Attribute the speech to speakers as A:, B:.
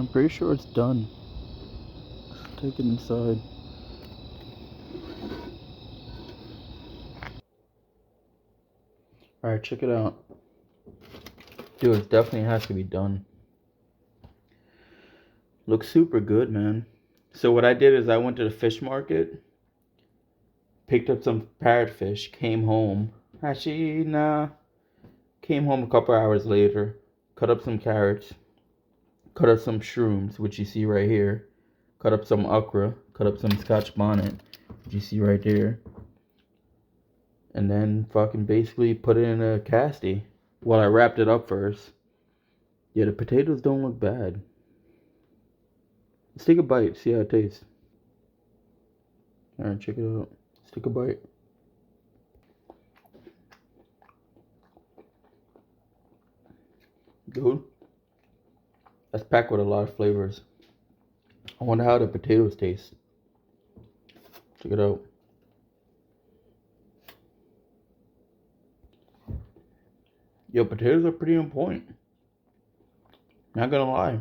A: I'm pretty sure it's done. Let's take it inside. Alright, check it out. Dude, it definitely has to be done. Looks super good, man. So what I did is I went to the fish market, picked up some parrot fish, came home. Actually, nah. Came home a couple hours later, cut up some carrots, cut up some shrooms, which you see right here, cut up some okra, cut up some scotch bonnet, which you see right there, and then fucking basically put it in a casty. Well, I wrapped it up first. Yeah, the potatoes don't look bad. Let's take a bite, see how it tastes. Alright, check it out. Let's take a bite. Dude, that's packed with a lot of flavors. I wonder how the potatoes taste. Check it out. Yo, potatoes are pretty on point. Not gonna lie.